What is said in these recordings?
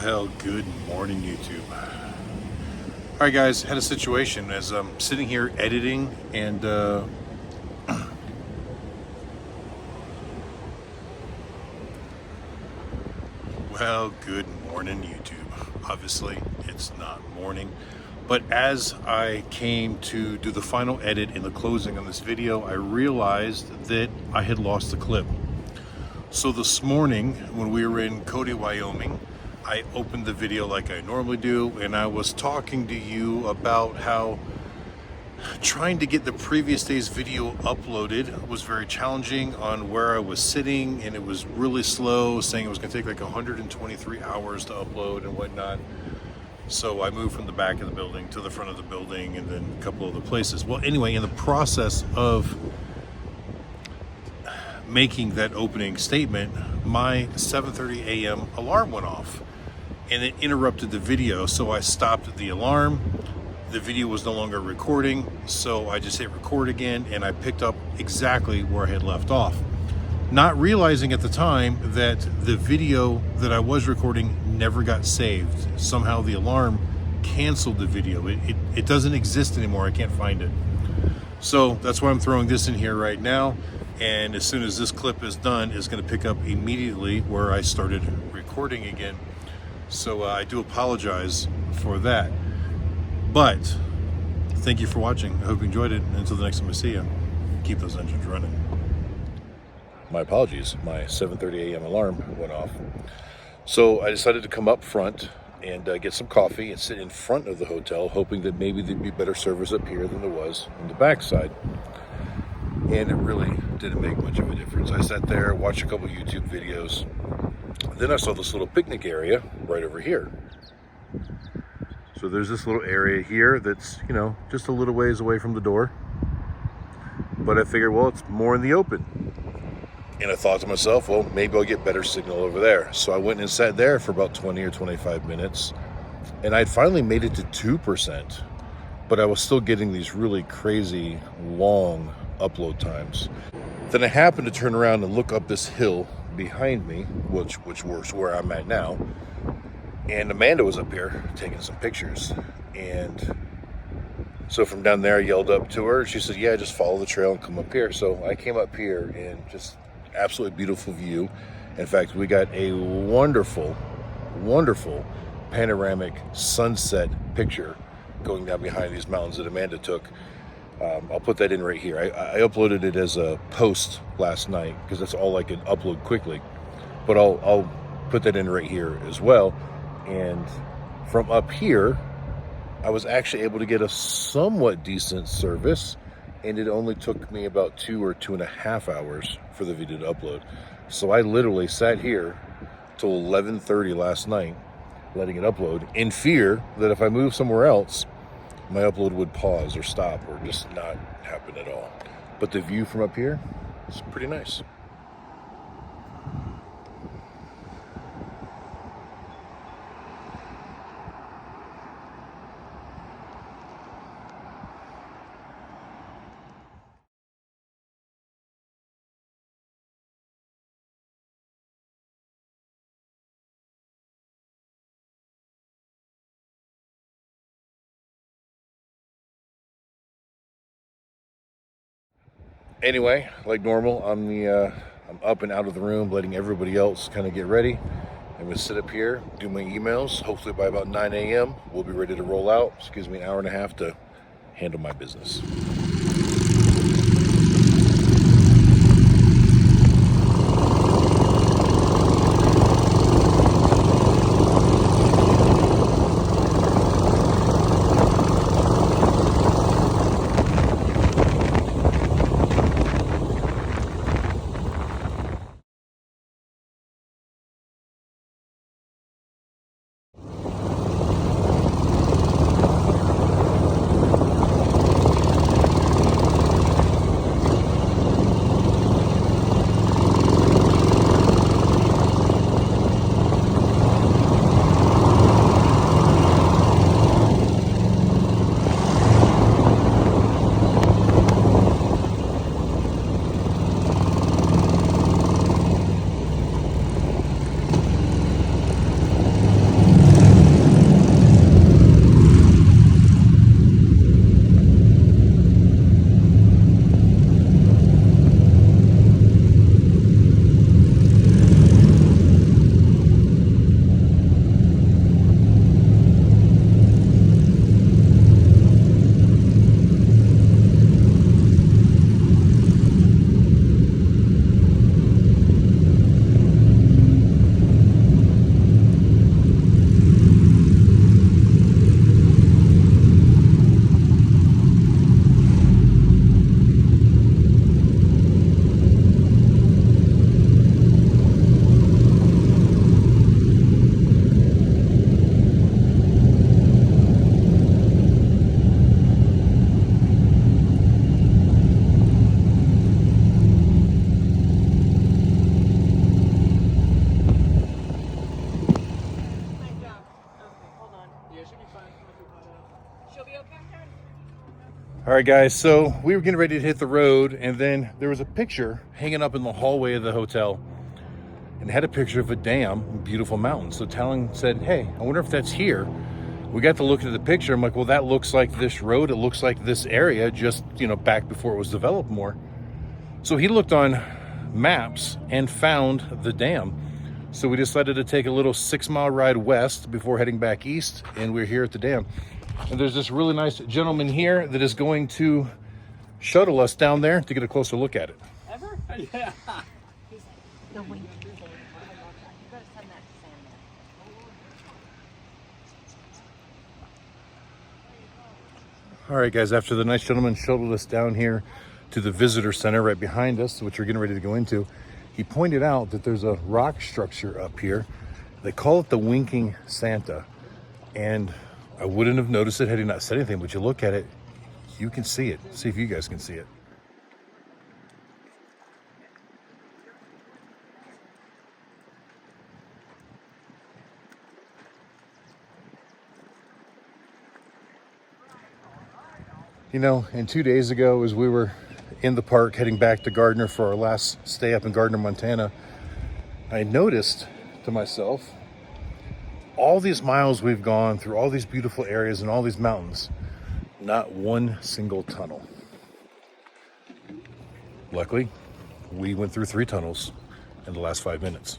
Well, good morning, YouTube. All right, guys, had a situation as I'm sitting here editing and well, good morning, YouTube. Obviously, it's not morning, but as I came to do the final edit in the closing on this video, I realized that I had lost the clip. So this morning, when we were in Cody, Wyoming, I opened the video like I normally do, and I was talking to you about how trying to get the previous day's video uploaded was very challenging on where I was sitting, and it was really slow, saying it was going to take like 123 hours to upload and whatnot. So I moved from the back of the building to the front of the building and then a couple other places. Well, anyway, in the process of making that opening statement, my 7:30 a.m. alarm went off and it interrupted the video. So I stopped the alarm. The video was no longer recording, so I just hit record again and I picked up exactly where I had left off, not realizing at the time that the video that I was recording never got saved. Somehow the alarm canceled the video. It doesn't exist anymore. I can't find it. So that's why I'm throwing this in here right now. And as soon as this clip is done, it's going to pick up immediately where I started recording again. So I do apologize for that. But thank you for watching. I hope you enjoyed it. And until the next time I see you, keep those engines running. My apologies. My 7:30 a.m. alarm went off. So I decided to come up front and get some coffee and sit in front of the hotel, hoping that maybe there'd be better service up here than there was on the backside. And it really didn't make much of a difference. I sat there, watched a couple YouTube videos. Then I saw this little picnic area right over here. So there's this little area here that's, you know, just a little ways away from the door. But I figured, well, it's more in the open. And I thought to myself, well, maybe I'll get better signal over there. So I went and sat there for about 20 or 25 minutes. And I'd finally made it to 2%. But I was still getting these really crazy long upload times. Then I happened to turn around and look up this hill behind me, which was where I'm at now. And Amanda was up here taking some pictures. And so from down there, I yelled up to her. She said, yeah, just follow the trail and come up here. So I came up here and just absolutely beautiful view. In fact, we got a wonderful, wonderful panoramic sunset picture going down behind these mountains that Amanda took. I'll put that in right here. I uploaded it as a post last night because that's all I could upload quickly. But I'll put that in right here as well. And from up here, I was actually able to get a somewhat decent service, and it only took me about 2 or 2.5 hours for the video to upload. So I literally sat here till 11:30 last night, letting it upload, in fear that if I move somewhere else, my upload would pause or stop or just not happen at all. But the view from up here is pretty nice. Anyway, like normal, I'm up and out of the room, letting everybody else kind of get ready. I'm gonna sit up here, do my emails. Hopefully by about 9 a.m. we'll be ready to roll out. This gives me an hour and a half to handle my business. She'll be okay. All right, guys, so we were getting ready to hit the road, and then there was a picture hanging up in the hallway of the hotel, and it had a picture of a dam in Beautiful Mountain. So Talon said, hey, I wonder if that's here. We got to look at the picture. I'm like, well, that looks like this road. It looks like this area, just, you know, back before it was developed more. So he looked on maps and found the dam. So we decided to take a little 6-mile ride west before heading back east, and we're here at the dam. And there's this really nice gentleman here that is going to shuttle us down there to get a closer look at it. Ever? Yeah. The wink. All right, guys, after the nice gentleman shuttled us down here to the visitor center right behind us, which we're getting ready to go into, he pointed out that there's a rock structure up here. They call it the Winking Santa. And I wouldn't have noticed it had he not said anything, but you look at it, you can see it. See if you guys can see it. You know, and 2 days ago, as we were in the park heading back to Gardner for our last stay up in Gardner, Montana, I noticed to myself, all these miles we've gone through all these beautiful areas and all these mountains, not one single tunnel. Luckily, we went through 3 tunnels in the last 5 minutes.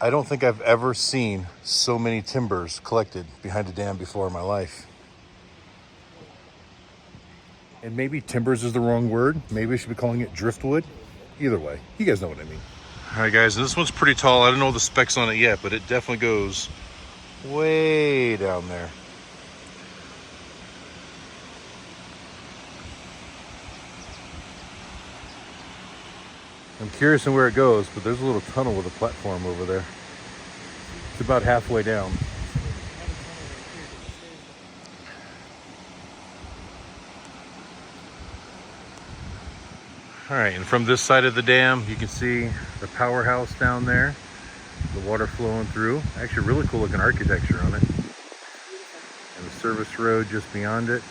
I don't think I've ever seen so many timbers collected behind a dam before in my life. And maybe timbers is the wrong word. Maybe I should be calling it driftwood. Either way, you guys know what I mean. All right, guys, this one's pretty tall. I don't know the specs on it yet, but it definitely goes way down there. I'm curious on where it goes, but there's a little tunnel with a platform over there. It's about halfway down. All right, and from this side of the dam, you can see the powerhouse down there, the water flowing through. Actually, really cool looking architecture on it. And the service road just beyond it.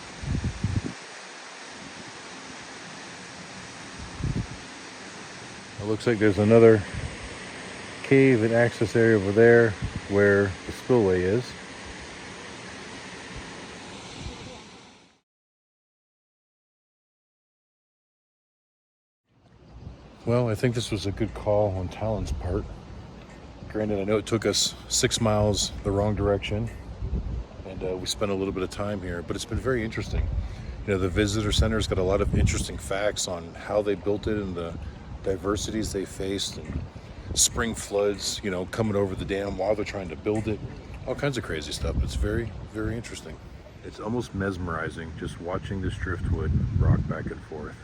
It looks like there's another cave and access area over there where the spillway is. Well, I think this was a good call on Talon's part. Granted, I know it took us 6 miles the wrong direction, and we spent a little bit of time here, but it's been very interesting. You know, the visitor center's got a lot of interesting facts on how they built it and the diversities they faced, and spring floods, you know, coming over the dam while they're trying to build it. All kinds of crazy stuff. It's very, very interesting. It's almost mesmerizing just watching this driftwood rock back and forth.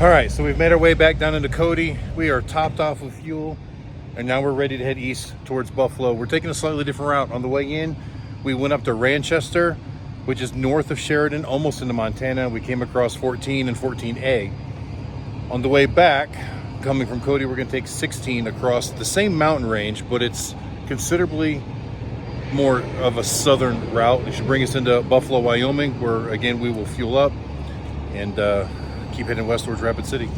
All right, so we've made our way back down into Cody. We are topped off with fuel, and now we're ready to head east towards Buffalo. We're taking a slightly different route. On the way in, we went up to Ranchester, which is north of Sheridan, almost into Montana. We came across 14 and 14A. On the way back, coming from Cody, we're gonna take 16 across the same mountain range, but it's considerably more of a southern route. It should bring us into Buffalo, Wyoming, where again, we will fuel up and keep heading west towards Rapid City.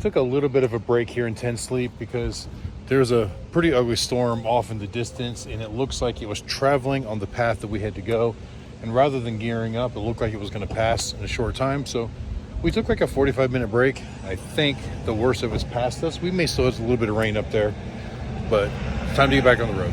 Took a little bit of a break here in Tent Sleep because there's a pretty ugly storm off in the distance, and it looks like it was traveling on the path that we had to go, and rather than gearing up, it looked like it was going to pass in a short time. So we took like a 45-minute break. I think the worst of it's past us. We may still have a little bit of rain up there, but it's time to get back on the road.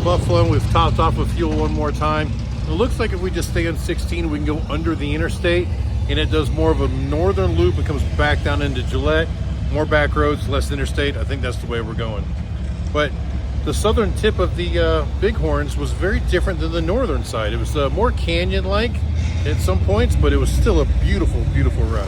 Buffalo. We've topped off with fuel one more time. It looks like if we just stay on 16, we can go under the interstate, and it does more of a northern loop and comes back down into Gillette. More back roads, less interstate. I think that's the way we're going. But the southern tip of the Bighorns was very different than the northern side. It was more canyon-like at some points, but it was still a beautiful, beautiful ride.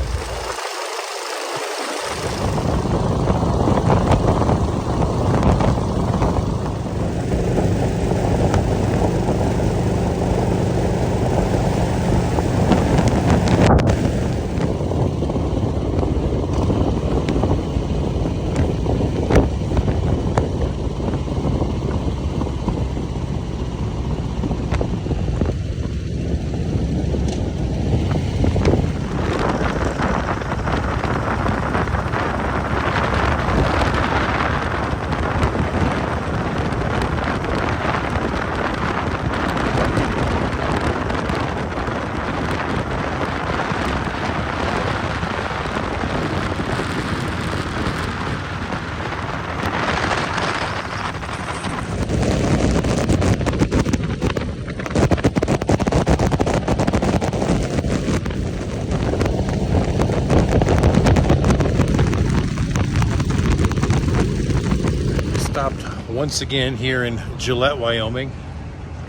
Once again here in Gillette, Wyoming.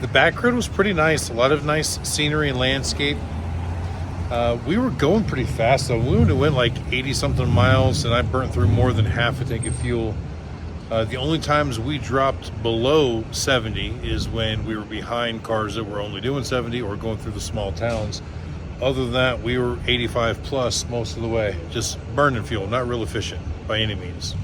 The back road was pretty nice. A lot of nice scenery and landscape. We were going pretty fast though. We went like 80 something miles and I burnt through more than half a tank of fuel. The only times we dropped below 70 is when we were behind cars that were only doing 70 or going through the small towns. Other than that, we were 85 plus most of the way. Just burning fuel, not real efficient by any means.